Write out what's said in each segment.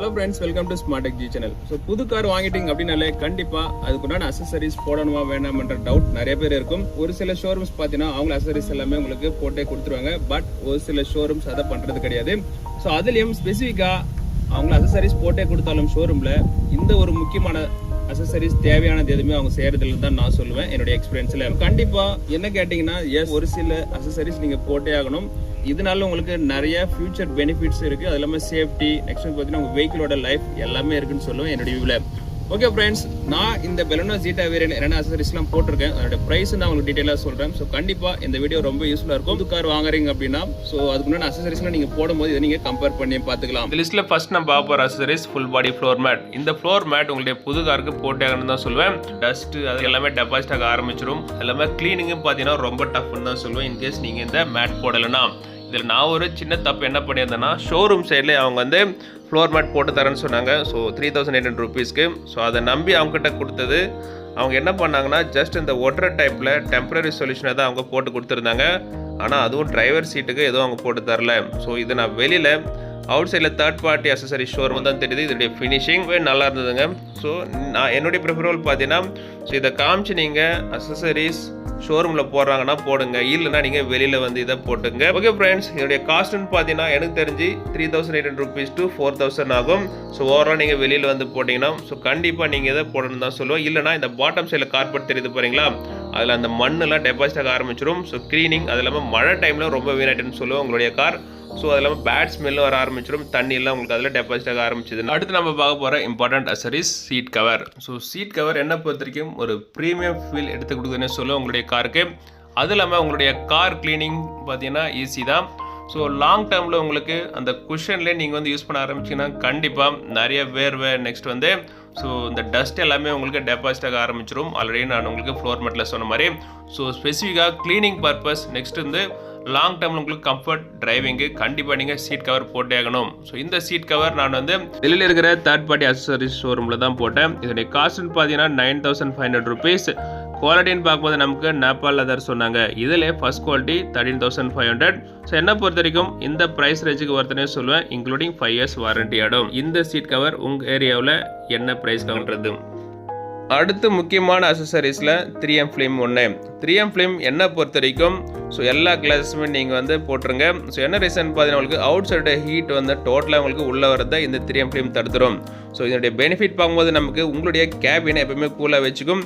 Hello friends, welcome to smart tech G channel. So புது car வாங்கிட்டீங்க அப்படின்னாலே கண்டிப்பா அதுக்குண்டான அசசரிஸ் போடணுமா வேணாம்ன்ற டவுட் நிறைய பேர் இருக்கும். ஒரு சில ஷோரூம்ஸ் பார்த்தீங்கன்னா அவங்க அசசரிஸ் எல்லாமே உங்களுக்கு போட்டே கொடுத்துருவாங்க. பட் ஒரு சில ஷோரூம்ஸ் அதை பண்றது கிடையாது. ஸோ அதுலயும் ஸ்பெசிஃபிக்கா அவங்க அசசரிஸ் போட்டே கொடுத்தாலும் ஷோரூம்ல இந்த ஒரு முக்கியமான அசசரிஸ் தேவையானது எதுவுமே அவங்க செய்யறதுல தான் நான் சொல்லுவேன் என்னுடைய எக்ஸ்பீரியன்ஸ்ல. கண்டிப்பா என்ன கேட்டீங்கன்னா எஸ், ஒரு சில அசசரிஸ் நீங்க போட்டே ஆகணும். இதனால உங்களுக்கு நிறைய ஃபியூச்சர் பெனிஃபிட்ஸ் இருக்கு. அது இல்லாமல் சேஃப்டி, நெக்ஸ்ட் பார்த்தீங்கன்னா உங்க வெஹிக்கிளோட லைஃப் எல்லாமே இருக்குன்னு சொல்லுவேன் என்னுடைய வியூல. ஓகே ஃப்ரெண்ட்ஸ், நான் இந்த பெலனோ ஜீட்டா வேரியன்ட் என்னென்ன அசசரிஸ்லாம் போட்டிருக்கேன், அதோட பிரைஸ் நான் உங்களுக்கு டீட்டெயிலாக சொல்றேன். ஸோ கண்டிப்பா இந்த வீடியோ ரொம்ப யூஸ்ஃபுல்லா இருக்கும். புது கார் வாங்குறீங்க அப்படின்னா ஸோ அதுக்குன்னு அசசரிஸ்லாம் நீங்க போடும்போது இதை நீங்க கம்பேர் பண்ணி பார்த்துக்கலாம். இந்த லிஸ்ட்ல ஃபர்ஸ்ட் நம்ம பார்க்க போற அசசரிஸ் ஃபுல் பாடி ஃப்ளோர் மேட். இந்த ஃப்ளோர் மேட் உங்களுடைய புது காருக்கு போட்டாங்கன்னு தான் சொல்லுவேன். டஸ்ட் அது எல்லாமே டெபாசிட் ஆக ஆரம்பிச்சிடும். எல்லாமே கிளீனிங்கும் பார்த்தீங்கன்னா ரொம்ப டஃப்னு தான் சொல்லுவேன். இன்கேஸ் நீங்க இந்த மேட் போடலைன்னா. இதில் நான் ஒரு சின்ன தப்பு என்ன பண்ணியிருந்தேன்னா, ஷோரூம் சைடில் அவங்க வந்து ஃப்ளோர் மேட் போட்டு தரேன்னு சொன்னாங்க. ஸோ 3800 rupeesக்கு. ஸோ அதை நம்பி அவங்ககிட்ட கொடுத்தது. அவங்க என்ன பண்ணாங்கன்னா, ஜஸ்ட் இந்த ஒட்டர் டைப்பில் டெம்பரரி சொல்யூஷனை தான் அவங்க போட்டு கொடுத்துருந்தாங்க. ஆனால் அதுவும் டிரைவர் சீட்டுக்கு எதுவும் அவங்க போட்டு தரல. ஸோ இது நான் வெளியில் அவுட் சைடில் தேர்ட் பார்ட்டி அசசரி ஷோரூம் தான் தெரியுது. இதோடைய ஃபினிஷிங் நல்லா இருந்ததுங்க. ஸோ நான் என்னுடைய ப்ரிஃபரபிள் பார்த்தீங்கன்னா, ஸோ இதை காமிச்சு நீங்கள் அசசரிஸ் ஷோரூமில் போடுறாங்கன்னா போடுங்க, இல்லைன்னா நீங்கள் வெளியில் வந்து இதை போட்டுங்க. ஓகே ஃப்ரெண்ட்ஸ், இதோடைய காஸ்ட்னு பார்த்தீங்கன்னா எனக்கு தெரிஞ்சு 3800 rupees to 4000 ஆகும். ஸோ ஓவரால் நீங்கள் வெளியில் வந்து போட்டிங்கன்னா ஸோ கண்டிப்பாக நீங்கள் இதை போடணும் தான் சொல்லுவோம். இல்லைனா இந்த பாட்டம் சைடில் கார்பெட் தெரியுது பாருங்களா, அதில் அந்த மண்ணெல்லாம் டெபாசிட் ஆக ஆரம்பிச்சிடும். ஸோ க்ளீனிங் அது இல்லாமல் மழை டைமில் ரொம்ப வீணாயிட்டுன்னு சொல்லுவோம் உங்களுடைய கார். ஸோ அது இல்லாமல் பேட் ஸ்மெல்லும் வர ஆரம்பிச்சிடும். தண்ணி எல்லாம் உங்களுக்கு அதில் டெபாசிட் ஆக ஆரம்பிச்சது. அடுத்து நம்ம பார்க்க போகிற important accessories seat cover. So seat cover என்ன பொறுத்த வரைக்கும் ஒரு ப்ரீமியம் ஃபீல் எடுத்து கொடுக்குதுன்னு சொல்லுவோம் உங்களுடைய காருக்கு. அது இல்லாமல் உங்களுடைய கார் கிளீனிங் பார்த்தீங்கன்னா ஈஸி தான். ஸோ லாங் டேர்மில் உங்களுக்கு அந்த குஷன்லேயே நீங்கள் வந்து யூஸ் பண்ண ஆரம்பிச்சிங்கன்னா கண்டிப்பாக நிறைய வேர்வை, நெக்ஸ்ட் வந்து ஸோ இந்த டஸ்ட் எல்லாமே உங்களுக்கு டெபாசிட் ஆக ஆரம்பிச்சிடும். ஆல்ரெடி நான் உங்களுக்கு ஃப்ளோர் மேட்டில் சொன்ன மாதிரி. ஸோ ஸ்பெசிஃபிக்காக க்ளீனிங் பர்பஸ், நெக்ஸ்ட் வந்து லாங் டேர்மில் உங்களுக்கு கம்ஃபர்ட் டிரைவிங்கு கண்டிப்பாக நீங்கள் சீட் கவர் போட்டே ஆகணும். ஸோ இந்த சீட் கவர் நான் வந்து வெளியில் இருக்கிற தேர்ட் பார்ட்டி அசசரிஸ் ஷோரூமில் தான் போட்டேன். இதோடைய காஸ்ட்னு பார்த்தீங்கன்னா 9500 rupees. குவாலிட்டின்னு பார்க்கும்போது நமக்கு நேபாள் லெதர் சொன்னாங்க. இதில் ஃபர்ஸ்ட் குவாலிட்டி 13500. ஸோ என்ன பொறுத்த வரைக்கும் இந்த ப்ரைஸ் ரேஞ்சுக்கு ஒருத்தனே சொல்லுவேன், இன்க்ளூடிங் 5 years வாரண்டி ஆடும். இந்த சீட் கவர் உங்கள் ஏரியாவில் என்ன ப்ரைஸ் கவுன்றது. அடுத்து முக்கியமான அசசரிஸில் 3M ஃபிலிம் ஒன்று. 3M ஃபிலிம் என்ன பொறுத்த வரைக்கும் ஸோ எல்லா கிளாஸுமே நீங்கள் வந்து போட்டுருங்க. ஸோ என்ன ரீசன் பார்த்தீங்கன்னா, உங்களுக்கு அவுட் சைடு ஹீட் வந்து டோட்டலாக உங்களுக்கு உள்ளே வரதை இந்த 3M ஃபிலிம் தடுத்துரும். ஸோ இதனுடைய பெனிஃபிட் பார்க்கும்போது நமக்கு உங்களுடைய கேபினை எப்பவுமே கூலாக வச்சுக்கும்.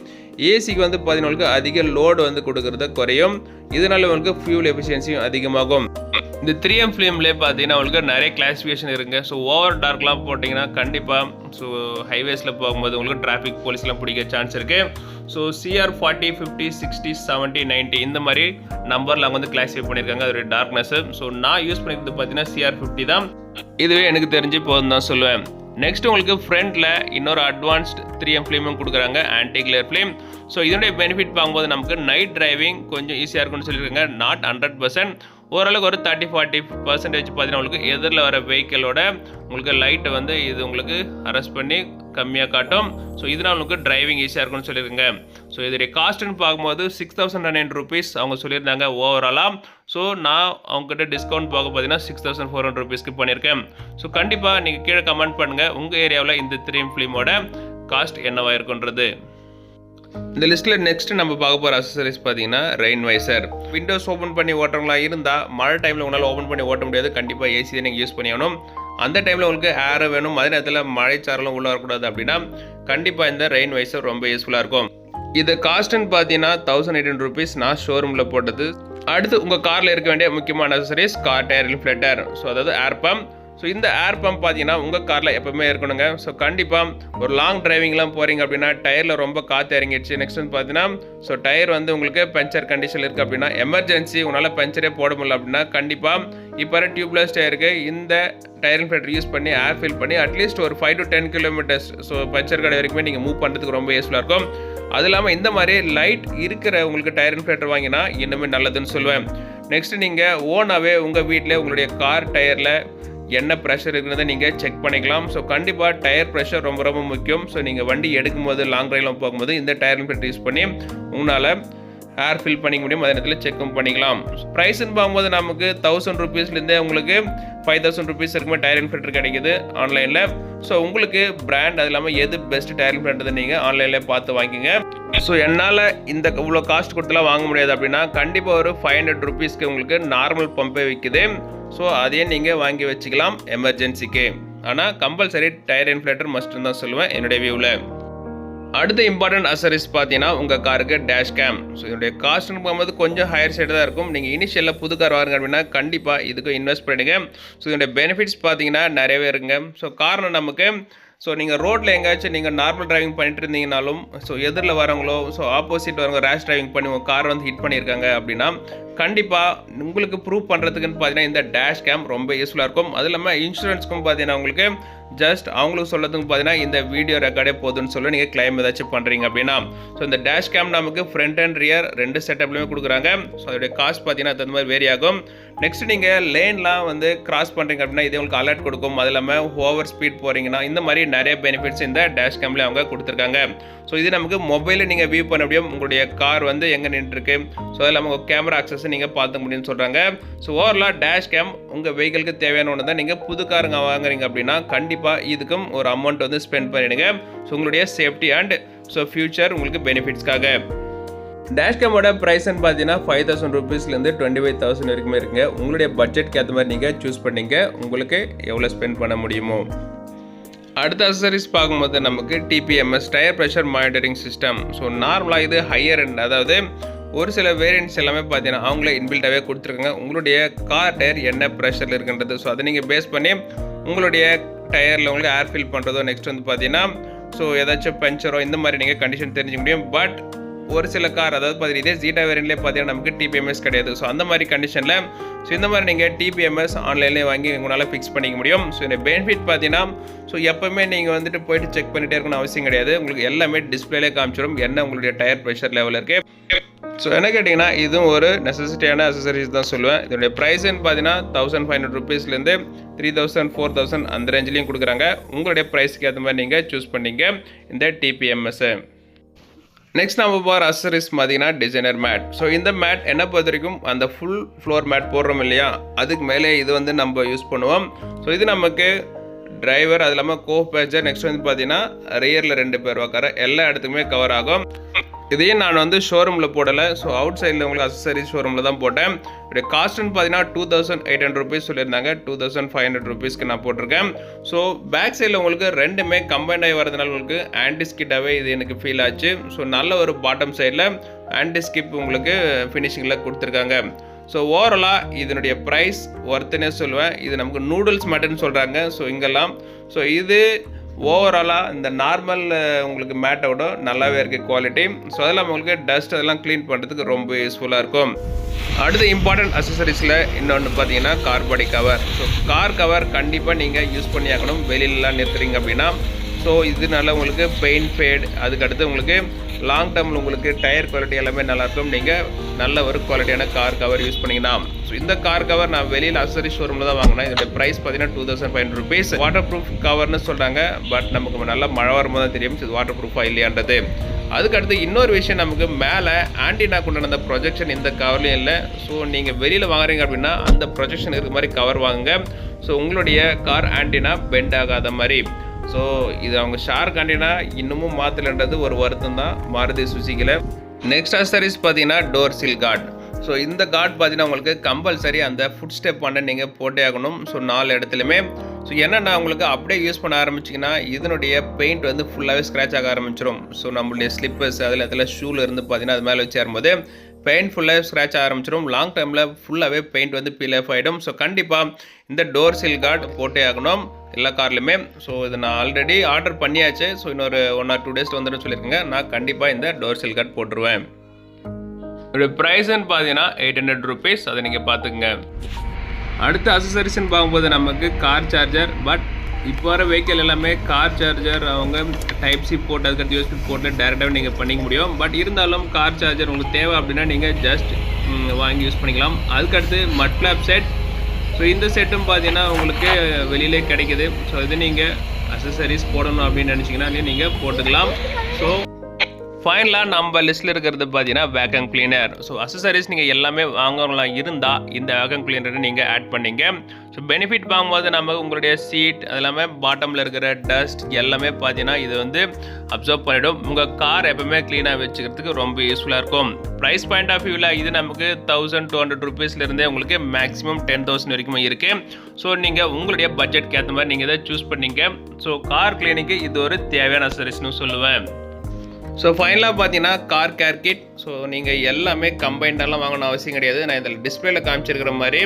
ஏசிக்கு வந்து பார்த்தீங்கன்னா அதிக லோடு வந்து கொடுக்கறத குறையும். இதனால உங்களுக்கு ஃபியூல் எஃபிஷியன்சியும் அதிகமாகும். இந்த 3M ஃபிலிம்லேயே பார்த்தீங்கன்னா உங்களுக்கு நிறைய கிளாஸிஃபிகேஷன் இருக்குங்க. ஸோ ஓவர் டார்க்லாம் போட்டிங்கன்னா கண்டிப்பாக ஸோ ஹைவேஸில் போகும்போது உங்களுக்கு டிராஃபிக் போலீஸ்லாம் பிடிக்க சான்ஸ் இருக்குது. ஸோ CR 40, 50, 60, 70, 90 இந்த மாதிரி நம்பரில் அவங்க வந்து கிளாஸிஃபை பண்ணியிருக்காங்க அதோடைய டார்க்னஸ். ஸோ நான் யூஸ் பண்ணிக்கிறது பார்த்தீங்கன்னா CR 50 தான். இதுவே எனக்கு தெரிஞ்சு போதும் தான் சொல்லுவேன். நெக்ஸ்ட் உங்களுக்கு ஃப்ரண்ட்டில் இன்னொரு அட்வான்ஸ்ட் 3M ஃபிலிமும் கொடுக்குறாங்க, ஆன்டி கிளேர் ஃபிலிம். ஸோ இதனுடைய பெனிஃபிட் பார்க்கும்போது நமக்கு நைட் டிரைவிங் கொஞ்சம் ஈஸியாக இருக்கும்னு சொல்லியிருக்காங்க. நாட் 100%, ஓரளவுக்கு ஒரு 30-40% பார்த்தீங்கன்னா உங்களுக்கு எதிரில் வர வெஹிக்கிளோட உங்களுக்கு லைட்டை வந்து இது உங்களுக்கு அரெஸ்ட் பண்ணி கம்மியாக காட்டும். ஸோ இதனால் உங்களுக்கு டிரைவிங் ஈஸியாக இருக்கும்னு சொல்லியிருக்காங்க. ஸோ இதோடைய காஸ்ட்னு பார்க்கும்போது 6009 rupees அவங்க சொல்லியிருந்தாங்க ஓவராலாக. ஸோ நான் அவங்ககிட்ட டிஸ்கவுண்ட் பார்க்க பார்த்தீங்கன்னா 6400 rupeesக்கு பண்ணியிருக்கேன். ஸோ கண்டிப்பாக நீங்கள் கீழே கமெண்ட் பண்ணுங்கள் உங்கள் ஏரியாவில் இந்த 3M ஃபிலிமோட காஸ்ட் என்னவாக இருக்குன்றது. இந்த லிஸ்ட்டில் நெக்ஸ்ட் நம்ம பார்க்க போகிற அசசரிஸ் பார்த்தீங்கன்னா ரெயின் வைசர். விண்டோஸ் ஓப்பன் பண்ணி ஓட்டுறவங்களா இருந்தால் மழை டைமில் உங்களால் ஓப்பன் பண்ணி ஓட்ட முடியாது. கண்டிப்பாக ஏசி தான் நீங்கள் யூஸ் பண்ணி ஆகணும். அந்த டைமில் உங்களுக்கு ஏர் வேணும், அதே நேரத்தில் மழைச்சாரலும் உள்ளே வரக்கூடாது அப்படின்னா கண்டிப்பாக இந்த ரெயின் வைசர் ரொம்ப யூஸ்ஃபுல்லாக இருக்கும். இது காஸ்ட்னு பார்த்தீங்கன்னா 1800 rupees நான் ஷோரூமில் போட்டது. அடுத்து உங்கள் காரில் இருக்க வேண்டிய முக்கியமான அசசரிஸ் கார் டயர் இன்ஃப்ளேட்டர். ஸோ அதாவது ஏர் பம்ப். ஸோ இந்த ஏர் பம்ப் பார்த்தீங்கன்னா உங்கள் காரில் எப்போவுமே இருக்கணுங்க. ஸோ கண்டிப்பாக ஒரு லாங் டிரைவிங்லாம் போகிறீங்க அப்படின்னா டயரில் ரொம்ப காற்று இறங்கிடுச்சு, நெக்ஸ்ட் வந்து பார்த்தீங்கன்னா ஸோ டயர் வந்து உங்களுக்கு பஞ்சர் கண்டிஷனில் இருக்குது அப்படின்னா, எமர்ஜென்சி உங்களால் பஞ்சரே போட முடியல அப்படின்னா கண்டிப்பாக இப்போ டியூப்லெஸ் டயருக்கு இந்த டயர் இன்ஃப்ளேட்டர் யூஸ் பண்ணி ஏர் ஃபில் பண்ணி அட்லீஸ்ட் ஒரு 5 to 10 kilometers ஸோ பஞ்சர் கடை வரைக்குமே நீங்கள் மூவ் பண்ணுறதுக்கு ரொம்ப யூஸ்ஃபுல்லாக இருக்கும். அது இல்லாமல் இந்த மாதிரி லைட் இருக்கிற உங்களுக்கு டயர் இன்ஃப்ளேட்டர் வாங்கினா இன்னுமே நல்லதுன்னு சொல்லுவேன். நெக்ஸ்ட் நீங்கள் ஓனாகவே உங்கள் வீட்டில் உங்களுடைய கார் டயரில் என்ன ப்ரெஷர் இருக்கிறத நீங்கள் செக் பண்ணிக்கலாம். ஸோ கண்டிப்பாக டயர் ப்ரெஷர் ரொம்ப ரொம்ப முக்கியம். ஸோ நீங்கள் வண்டி எடுக்கும்போது லாங் ட்ரைவ்லாம் போகும்போது இந்த டயர் இன்ஃப்ளேட்டர் யூஸ் பண்ணி உங்களால் ஏர் ஃபில் பண்ணிக்க முடியும். அதே நேரத்தில் செக்கும் பண்ணிக்கலாம். ப்ரைஸ்ன்னு பார்க்கும்போது நமக்கு 1000 rupeesலேருந்தே உங்களுக்கு 5000 rupees இருக்குமே டயர் இன்ஃப்ளேட்டர் கிடைக்குது ஆன்லைனில். ஸோ உங்களுக்கு பிராண்ட் அது இல்லாமல் எது பெஸ்ட் டயர் பிராண்ட் நீங்கள் ஆன்லைனில் பார்த்து வாங்கிங்க. ஸோ என்னால் இந்த இவ்வளோ காஸ்ட் கொடுத்துலாம் வாங்க முடியாது அப்படின்னா கண்டிப்பாக ஒரு 500 ருபீஸ்க்கு உங்களுக்கு நார்மல் பம்பே விற்குது. ஸோ அதையே நீங்கள் வாங்கி வச்சுக்கலாம் எமர்ஜென்சிக்கு. ஆனால் கம்பல்சரி டயர் இன்ஃப்ளேட்டர் மஸ்ட்னு தான் சொல்லுவேன் என்னுடைய வியூவில். அடுத்த இம்பார்ட்டன்ட் அசரிஸ் பார்த்தீங்கன்னா உங்கள் காருக்கு டேஷ் கேம். ஸோ இதனுடைய காஸ்ட்னு போகும்போது கொஞ்சம் ஹையர் சைடு தான் இருக்கும். நீங்கள் இனிஷியலில் புது கார் வாங்க அப்படின்னா கண்டிப்பாக இதுக்கு இன்வெஸ்ட் பண்ணிடுங்க. ஸோ இதனுடைய பெனிஃபிட்ஸ் பார்த்தீங்கன்னா நிறையவே இருக்குங்க. ஸோ காரணம் நமக்கு நீங்கள் ரோட்டில் எங்கேயாச்சும் நீங்கள் நார்மல் டிரைவிங் பண்ணிட்டு இருந்தீங்கனாலும் எதிரில் வரவங்களோ ஆப்போசிட் வரவங்க ரேஷ் டிரைவிங் பண்ணி உங்கள் கார் வந்து ஹிட் பண்ணியிருக்காங்க அப்படின்னா கண்டிப்பாக உங்களுக்கு ப்ரூவ் பண்ணுறதுக்குன்னு பார்த்தீங்கன்னா இந்த டேஷ் கேம் ரொம்ப யூஸ்ஃபுல்லாக இருக்கும். அது இல்லாமல் இன்சூரன்ஸ்க்கும் பார்த்தீங்கன்னா உங்களுக்கு ஜஸ்ட் அவங்களுக்கு சொல்லதுக்கு பார்த்தீங்கன்னா இந்த வீடியோ ரெக்கார்டே போதுன்னு சொல்லி நீங்கள் கிளைம் ஏதாச்சும் பண்ணுறீங்க அப்படின்னா இந்த டேஷ் கேம் நமக்கு ஃப்ரண்ட் அண்ட் ரியர் 2 செட்டப்லையுமே கொடுக்குறாங்க. அதோடைய காஸ்ட் பார்த்தீங்கன்னா அந்த மாதிரி வேரி ஆகும். நெக்ஸ்ட் நீங்கள் லேன்லாம் கிராஸ் பண்ணுறீங்க அப்படின்னா இதே உங்களுக்கு அலர்ட் கொடுக்கும். அது இல்லாமல் ஓவர் ஸ்பீட் போகிறீங்கன்னா இந்த மாதிரி நிறைய பெனிஃபிட்ஸ் இந்த டேஷ் கேம்ல அவங்க கொடுத்துருக்காங்க. இது நமக்கு மொபைலில் நீங்கள் வியூ பண்ண முடியும். உங்களுடைய கார் எங்கே நின்றுருக்கு. அது இல்லாமல் உங்கள் கேமரா ஆக்சஸ் நீங்கள் பார்த்துக்க முடியும்னு சொல்கிறாங்க. ஓவரலாக டேஷ் கேம் உங்கள் வெஹிக்கிளுக்கு தேவையான ஒன்று தான். நீங்கள் புது காருங்க வாங்குறீங்க அப்படின்னா கண்டிப்பாக இதுக்கும் ஒரு அமௌண்ட் ஸ்பெண்ட் பண்ணிடுங்க. உங்களுடைய சேஃப்டி அண்ட் ஃபியூச்சர் உங்களுக்கு பெனிஃபிட்ஸ்க்காக. டேஷ் கேமோட ப்ரைஸ்ன்னு பார்த்தீங்கன்னா 5000 ருபீஸ்லேருந்து 25,000 வரைக்குமே இருக்குங்க. உங்களுடைய பட்ஜெட்க்கு ஏற்ற மாதிரி நீங்கள் சூஸ் பண்ணிங்க உங்களுக்கு எவ்வளோ ஸ்பெண்ட் பண்ண முடியுமோ. அடுத்த அக்சசரிஸ் பார்க்கும்போது நமக்கு TPMS tyre pressure monitoring system. நார்மலாக இது ஹையர் எண்ட், அதாவது ஒரு சில வேரியன்ட்ஸ் எல்லாமே பார்த்தீங்கன்னா அவங்களே இன்பில்டாகவே கொடுத்துருக்காங்க உங்களுடைய கார் டயர் என்ன ப்ரெஷரில் இருக்குன்றது. அதை நீங்கள் பேஸ் பண்ணி உங்களுடைய டயரில் உங்களுக்கு ஏர் ஃபில் பண்ணுறதோ நெக்ஸ்ட் பார்த்தீங்கன்னா ஏதாச்சும் பஞ்சரோ இந்த மாதிரி நீங்கள் கண்டிஷன் தெரிஞ்சுக்க முடியும். பட் ஒரு சில கார் அதாவது பார்த்தீங்கன்னா இதே ஜீட்டா வேரியன்ட்லேயே பார்த்தீங்கன்னா நமக்கு டிபிஎம்எஸ் கிடையாது. அந்த மாதிரி கண்டிஷனில் இந்த மாதிரி நீங்கள் டிபிஎம்எஸ் ஆன்லைன்லேயே வாங்கி உங்களால் ஃபிக்ஸ் பண்ணிக்க முடியும். இந்த பெனிஃபிட் பார்த்தீங்கன்னா எப்போவுமே நீங்கள் போயிட்டு செக் பண்ணிகிட்டே இருக்கணும்னு அவசியம் கிடையாது. உங்களுக்கு எல்லாமே டிஸ்பிளேலே காமிச்சிடும் என்ன உங்களுடைய டயர் ப்ரெஷர் லெவல் இருக்குது. என்ன கேட்டிங்கன்னா இதுவும் ஒரு நெசசிட்டியான அக்சசரிஸ் தான் சொல்லுவேன். இதோடைய ப்ரைஸ்ன்னு பார்த்தீங்கன்னா 1500 ருபீஸ்லேருந்து 3000 4000 அந்த ரேஞ்சிலையும் கொடுக்குறாங்க. உங்களுடைய ப்ரைஸ்க்கு ஏற்ற மாதிரி நீங்கள் சூஸ் பண்ணிங்க இந்த டிபிஎம்எஸ். நெக்ஸ்ட் நம்ம போகிற அக்சசரிஸ் பார்த்தீங்கன்னா டிசைனர் மேட். இந்த மேட் என்ன பொறுத்த வரைக்கும் அந்த ஃபுல் ஃப்ளோர் மேட் போடுறோம் இல்லையா, அதுக்கு மேலே இது நம்ம யூஸ் பண்ணுவோம். இது நமக்கு டிரைவர் அது இல்லாமல் கோ பேசஞ்சர் நெக்ஸ்ட் பார்த்தீங்கன்னா ரியரில் 2 பேர் உட்கார எல்லா இடத்துக்குமே கவர் ஆகும். இதையும் நான் ஷோரூமில் போடலை. அவுட் சைடில் உங்களுக்கு அக்சசரிஸ் ஷோரூமில் தான் போட்டேன். இதோடைய காஸ்ட்னு பார்த்தீங்கன்னா 2800 ருபீஸ் சொல்லியிருந்தாங்க. 2500 ருபீஸ்க்கு நான் போட்டிருக்கேன். பேக் சைடில் உங்களுக்கு ரெண்டுமே கம்பைண்ட் ஆகி வரதுனால உங்களுக்கு ஆன்டி ஸ்கிட்டாகவே இது எனக்கு ஃபீல் ஆச்சு. நல்ல ஒரு பாட்டம் சைடில் ஆன்டி ஸ்கிப் உங்களுக்கு ஃபினிஷிங்கில் கொடுத்துருக்காங்க. ஓவராலாக இதனுடைய ப்ரைஸ் ஒர்த்துனே சொல்லுவேன். இது நமக்கு நூடுல்ஸ் மேட்டுன்னு சொல்கிறாங்க இங்கெல்லாம். இது ஓவராலாக இந்த நார்மல் உங்களுக்கு மேட்டோட நல்லாவே இருக்குது குவாலிட்டி. அதெல்லாம் உங்களுக்கு டஸ்ட் அதெல்லாம் க்ளீன் பண்ணுறதுக்கு ரொம்ப யூஸ்ஃபுல்லாக இருக்கும். அடுத்த இம்பார்ட்டன்ட் அக்சசரிஸில் இன்னொன்று பார்த்தீங்கன்னா car body cover. Car cover கண்டிப்பாக நீங்கள் யூஸ் பண்ணி ஆகணும் வெளியிலலாம் நிறுத்துறீங்க அப்படின்னா. இதனால உங்களுக்கு பெயிண்ட் ஃபேட், அதுக்கடுத்து உங்களுக்கு லாங் டேர்மில் உங்களுக்கு டயர் குவாலிட்டி எல்லாமே நல்லாயிருக்கும். நீங்கள் நல்ல ஒரு குவாலிட்டியான கார் கவர் யூஸ் பண்ணிங்கன்னா. இந்த கார் கவர் நான் வெளியில் அக்சசரி ஷோரூமில் தான் வாங்கினேன். இதோட ப்ரைஸ் பார்த்தீங்கன்னா 2500 ருபீஸ். வாட்டர் ப்ரூஃப் கவர்னு சொல்கிறாங்க. பட் நமக்கு நல்லா மழை வரும்போது தான் தெரியும் இது வாட்டர் ப்ரூஃபாக இல்லையான்றது. அதுக்கடுத்து இன்னொரு விஷயம் நமக்கு மேலே ஆன்டினா கொண்டு வந்த ப்ரொஜெக்ஷன் இந்த கவர்லேயும் இல்லை. நீங்கள் வெளியில் வாங்குறீங்க அப்படின்னா அந்த ப்ரொஜெக்ஷன் இருக்கிற மாதிரி கவர் வாங்குங்க. உங்களுடைய கார் ஆன்டினா பெண்ட் ஆகாத மாதிரி. இது அவங்க ஷார்க் ஆன்டினா இன்னமும் மாற்றலன்றது ஒரு வருத்தம் தான் மாருதி சுசுகியில். நெக்ஸ்ட் அக்சசரிஸ் பார்த்தீங்கன்னா டோர் சீல் கார்டு. இந்த கார்டு பார்த்தீங்கன்னா உங்களுக்கு கம்பல்சரி அந்த ஃபுட் ஸ்டெப் பண்ண நீங்கள் போட்டே ஆகணும். 4 இடத்துலையுமே. என்னென்னா உங்களுக்கு அப்படியே யூஸ் பண்ண ஆரம்பிச்சிங்கன்னா இதனுடைய பெயிண்ட் ஃபுல்லாகவே ஸ்க்ராட்ச் ஆக ஆரம்பிச்சிடும். நம்மளுடைய ஸ்லிப்பர்ஸ் அதில் ஷூவில் இருந்து பார்த்தீங்கன்னா அது மேலே வச்சு ஏறும்போது பெயிண்ட் ஃபுல்லாகவே ஸ்க்ராட்ச் ஆரம்பிச்சிடும். லாங் டைமில் ஃபுல்லாகவே பெயிண்ட் பீல் ஆஃப் ஆகிடும். கண்டிப்பாக இந்த டோர் சீல் கார்டு போட்டே ஆகணும் எல்லா கார்லையுமே. இது நான் ஆல்ரெடி ஆர்டர் பண்ணியாச்சு. இன்னொரு 1 or 2 டேஸ் வந்துடும் சொல்லியிருக்கேங்க. நான் கண்டிப்பாக இந்த டோர் சீல் கார்டு போட்டுருவேன். இதோட ப்ரைஸ்ன்னு பார்த்தீங்கன்னா 800 ருபீஸ். அதை நீங்கள் பார்த்துக்குங்க. அடுத்த அக்சசரிஸ்ன்னு பார்க்கும்போது நமக்கு கார் சார்ஜர். பட் இப்போ வர வெஹிக்கிள் எல்லாமே கார் சார்ஜர் அவங்க டைப் சி போட்டு அதுக்கடுத்து யூஎஸ்பி போட்டு டேரெக்டாக நீங்கள் பண்ணிக்க முடியும். பட் இருந்தாலும் கார் சார்ஜர் உங்களுக்கு தேவை அப்படின்னா நீங்கள் ஜஸ்ட் வாங்கி யூஸ் பண்ணிக்கலாம். அதுக்கடுத்து மட் ஃப்ளாப் செட். இந்த செட்டும் பார்த்தீங்கன்னா உங்களுக்கு வெளியிலே கிடைக்குது. இது நீங்கள் அக்சசரிஸ் போடணும் அப்படின்னு நினச்சிங்கன்னா நீங்கள் போட்டுக்கலாம். ஃபைனலாக நம்ம லிஸ்ட்டில் இருக்கிறது பார்த்தீங்கன்னா வேக்கம் கிளீனர். ஸோ அக்சசரிஸ் நீங்கள் எல்லாமே வாங்குறவங்களா இருந்தால் இந்த வேக்கம் கிளீனரை நீங்கள் ஆட் பண்ணிங்க. ஸோ பெனிஃபிட் பார்க்கும்போது நம்ம உங்களுடைய சீட் அது எல்லாமே பாட்டமில் இருக்கிற டஸ்ட் எல்லாமே பார்த்தீங்கன்னா இது வந்து அப்சர்வ் பண்ணிவிடும். உங்கள் கார் எப்பவுமே க்ளீனாக வச்சுக்கிறதுக்கு ரொம்ப யூஸ்ஃபுல்லாக இருக்கும். ப்ரைஸ் பாயிண்ட் ஆஃப் வியூவில் இது நமக்கு 1200 rupeesலேருந்தே உங்களுக்கு மேக்ஸிமம் 10,000 வரைக்கும் இருக்குது. ஸோ நீங்கள் உங்களுடைய பட்ஜெட்க்கு ஏற்ற மாதிரி நீங்கள் இதை சூஸ் பண்ணிங்க. ஸோ கார் கிளீனிங்க்கு இது ஒரு தேவையான அக்சசரிஸ்னு சொல்லுவேன். ஸோ ஃபைனலாக பார்த்தீங்கன்னா கார் கேர் கிட். ஸோ நீங்கள் எல்லாமே கம்பைண்டெல்லாம் வாங்கணும் அவசியம் கிடையாது. நான் இதில் டிஸ்பிளேல காமிச்சிருக்கிற மாதிரி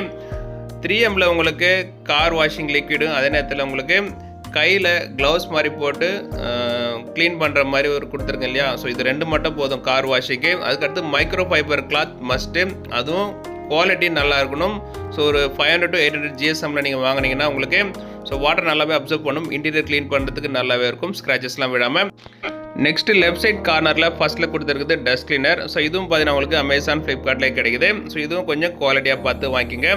3Mல உங்களுக்கு கார் வாஷிங் லிக்விடும் அதே நேரத்தில் உங்களுக்கு கையில் க்ளவுஸ் மாதிரி போட்டு க்ளீன் பண்ணுற மாதிரி ஒரு கொடுத்துருங்க இல்லையா. ஸோ இது 2 மட்டும் போதும் கார் வாஷிங்க்கு. அதுக்கடுத்து மைக்ரோ ஃபைபர் கிளாத் மஸ்ட்டு, அதுவும் குவாலிட்டி நல்லா இருக்கணும். ஸோ ஒரு 500 to 800 GSMல நீங்கள் வாங்கினீங்கன்னா உங்களுக்கு ஸோ வாட்டர் நல்லாவே அப்சர்வ் பண்ணும். இன்டீரியர் க்ளீன் பண்ணுறதுக்கு நல்லாவே இருக்கும், ஸ்க்ராச்சஸ்லாம் விடாமல். நெக்ஸ்ட் லெஃப்ட் சைட் கார்னரில் ஃபஸ்ட்டில் கொடுத்துருக்குது டஸ்ட் கிளீனர். ஸோ இதுவும் பார்த்தீங்கன்னா உங்களுக்கு அமேசான் ஃப்ளிப்கார்ட்லேயே கிடைக்குது. ஸோ இதுவும் கொஞ்சம் குவாலிட்டியாக பார்த்து வாங்கிக்கோங்க.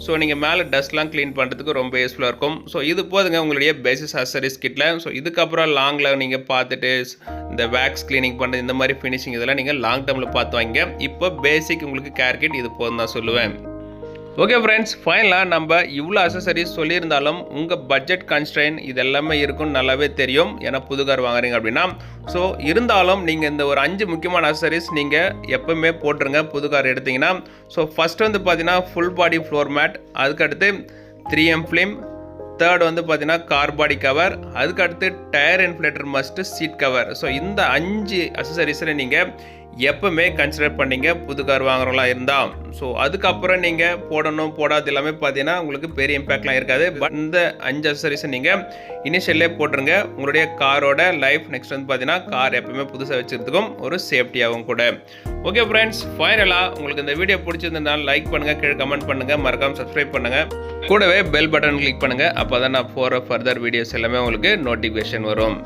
ஸோ நீங்கள் மேலே டஸ்ட்லாம் க்ளீன் பண்ணுறதுக்கு ரொம்ப யூஸ்ஃபுல்லாக இருக்கும். ஸோ இது போதுங்க உங்களுடைய பேசிஸ் அக்சசரிஸ் கிட்டில். ஸோ இதுக்கப்புறம் லாங்கில் நீங்கள் பார்த்துட்டு இந்த வேக்ஸ் க்ளீனிங் பண்ணுறது இந்த மாதிரி ஃபினிஷிங் இதெல்லாம் நீங்கள் லாங் டேர்மில் பார்த்து வாங்கிங்க. இப்போ பேசிக் உங்களுக்கு கேர் கிட் இது போதும் தான் சொல்லுவேன். ஓகே ஃப்ரெண்ட்ஸ், ஃபைனலாக நம்ம இவ்வளோ அக்சசரிஸ் சொல்லியிருந்தாலும் உங்கள் பட்ஜெட் கன்ஸ்ட்ரெயின் இது எல்லாமே இருக்குன்னு நல்லாவே தெரியும். ஏன்னா புது கார் வாங்குறீங்க அப்படின்னா. ஸோ இருந்தாலும் நீங்கள் இந்த ஒரு 5 முக்கியமான அக்சசரிஸ் நீங்கள் எப்பவுமே போட்டுருங்க புது கார் எடுத்திங்கன்னா. ஸோ ஃபஸ்ட்டு வந்து பார்த்தீங்கன்னா ஃபுல் பாடி ஃப்ளோர் மேட், அதுக்கடுத்து 3M ஃபிலிம், தேர்ட் வந்து பார்த்தீங்கன்னா கார் பாடி கவர், அதுக்கடுத்து tyre inflator must, seat cover. So இந்த 5 அக்சசரிஸில் நீங்கள் எப்பவுமே கன்சிடர் பண்ணிங்க புது கார் வாங்குறவங்களா இருந்தால். ஸோ அதுக்கப்புறம் நீங்கள் போடணும் போடாது எல்லாமே பார்த்தீங்கன்னா உங்களுக்கு பெரிய இம்பேக்ட்லாம் இருக்காது. பட் இந்த 5 அக்சசரிஸை நீங்கள் இனிஷியல்லே போட்டுருங்க. உங்களுடைய காரோட லைஃப் நெக்ஸ்ட் வந்து பார்த்தீங்கன்னா கார் எப்பவுமே புதுசாக வச்சுக்கிறதுக்கும் ஒரு சேஃப்டியாகவும் கூட. ஓகே ஃப்ரெண்ட்ஸ், ஃபைனலாக உங்களுக்கு இந்த வீடியோ பிடிச்சிருந்ததுனால லைக் பண்ணுங்கள், கீழே கமெண்ட் பண்ணுங்கள், மறக்காமல் சப்ஸ்கிரைப் பண்ணுங்கள், கூடவே பெல் பட்டன் கிளிக் பண்ணுங்கள். அப்போ தான் நான் போகிற ஃபர்தர் வீடியோஸ் எல்லாமே உங்களுக்கு நோட்டிஃபிகேஷன் வரும்.